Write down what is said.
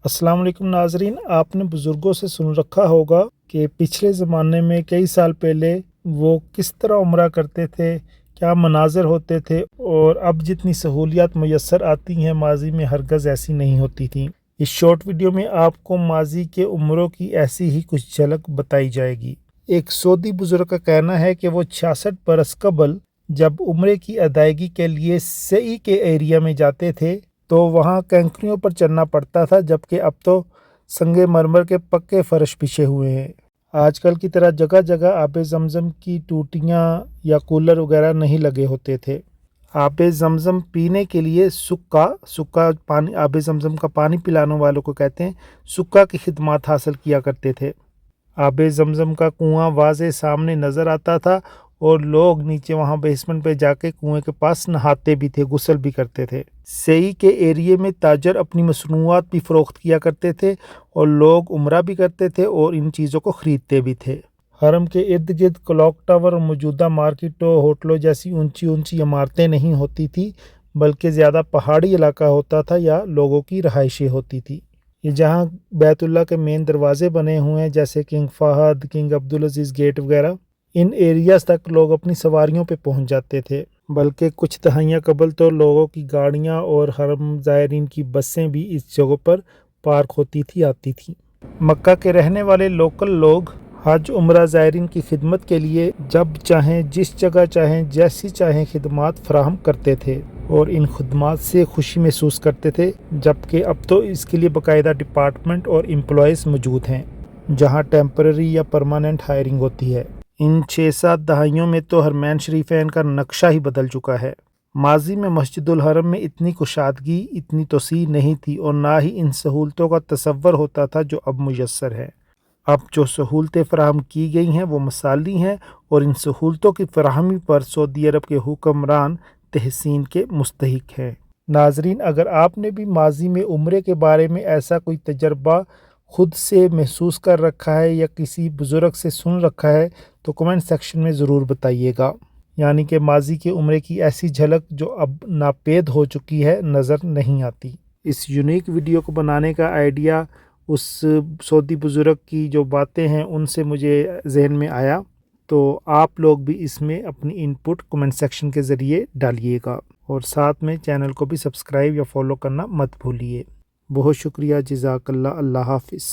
अस्सलाम वालेकुम नाजरीन, आपने बुज़ुर्गों से सुन रखा होगा कि पिछले ज़माने में कई साल पहले वो किस तरह उम्रा करते थे, क्या मनाज़र होते थे, और अब जितनी सहूलियात मैसर आती हैं माजी में हरगज़ ऐसी नहीं होती थी। इस शॉर्ट वीडियो में आपको माजी के उम्रों की ऐसी ही कुछ झलक बताई जाएगी। एक सऊदी बुज़ुर्ग का कहना है कि वो 66 बरस कबल जब उम्रे की अदायगी के लिए सई के एरिया में जाते थे तो वहाँ कैंकरियों पर चलना पड़ता था, जबकि अब तो संगे मरमर के पक्के फर्श बिछे हुए हैं। आजकल की तरह जगह जगह आबे ज़मज़म की टूटियाँ या कूलर वगैरह नहीं लगे होते थे। आबे ज़मज़म पीने के लिए सुक्का पानी, आबे ज़मज़म का पानी पिलाने वालों को कहते हैं, सुक्का की खिदमत हासिल किया करते थे। आबे ज़मज़म का कुआं वाज़े सामने नज़र आता था और लोग नीचे वहाँ बेसमेंट पे जाके कुएं के पास नहाते भी थे, गुस्ल भी करते थे। सई के एरिए में ताजर अपनी मसनूआत भी फ़रोख्त किया करते थे और लोग उम्रा भी करते थे और इन चीज़ों को ख़रीदते भी थे। हरम के इर्द गिर्द क्लॉक टावर और मौजूदा मार्केटों, होटलों जैसी ऊंची ऊंची इमारतें नहीं होती थी, बल्कि ज़्यादा पहाड़ी इलाका होता था या लोगों की रहायशें होती थी। ये जहाँ बैतुल्ला के मेन दरवाजे बने हुए हैं, जैसे किंग फहद, किंग अब्दुल अजीज़ गेट वगैरह, इन एरियाज तक लोग अपनी सवारियों पे पहुंच जाते थे। बल्कि कुछ दहाइयाँ कबल तो लोगों की गाड़ियाँ और हरम ज़ायरीन की बसें भी इस जगह पर पार्क होती थी, आती थी। मक्का के रहने वाले लोकल लोग हज उम्रा ज़ायरीन की खिदमत के लिए जब चाहें, जिस जगह चाहें, जैसी चाहें खिदमत फराहम करते थे और इन खिदमत से खुशी महसूस करते थे। जबकि अब तो इसके लिए बाकायदा डिपार्टमेंट और एम्प्लॉयज़ मौजूद हैं, जहां टेम्पररी या परमानेंट हायरिंग होती है। इन 6-7 दहाइयों में तो हरमैन शरीफैन का नक्शा ही बदल चुका है। माजी में मस्जिदुल हरम में इतनी कुशादगी, इतनी तोसी नहीं थी और ना ही इन सहूलतों का तसव्वुर होता था जो अब मुयस्सर है। अब जो सहूलतें फराहम की गई हैं वो मसाली हैं और इन सहूलतों की फराहमी पर सऊदी अरब के हुक्मरान तहसीन के मुस्तहिक हैं। नाजरीन, अगर आपने भी माजी में उम्रे के बारे में ऐसा कोई तजर्बा खुद से महसूस कर रखा है या किसी बुज़ुर्ग से सुन रखा है तो कमेंट सेक्शन में ज़रूर बताइएगा। यानी कि माजी के उम्रे की ऐसी झलक जो अब नापेद हो चुकी है, नज़र नहीं आती। इस यूनिक वीडियो को बनाने का आइडिया उस सऊदी बुज़ुर्ग की जो बातें हैं उनसे मुझे जहन में आया, तो आप लोग भी इसमें अपनी इनपुट कमेंट सेक्शन के ज़रिए डालिएगा और साथ में चैनल को भी सब्सक्राइब या फॉलो करना मत भूलिए। बहुत शुक्रिया, जज़ाकल्लाह, अल्लाह हाफ़िज़।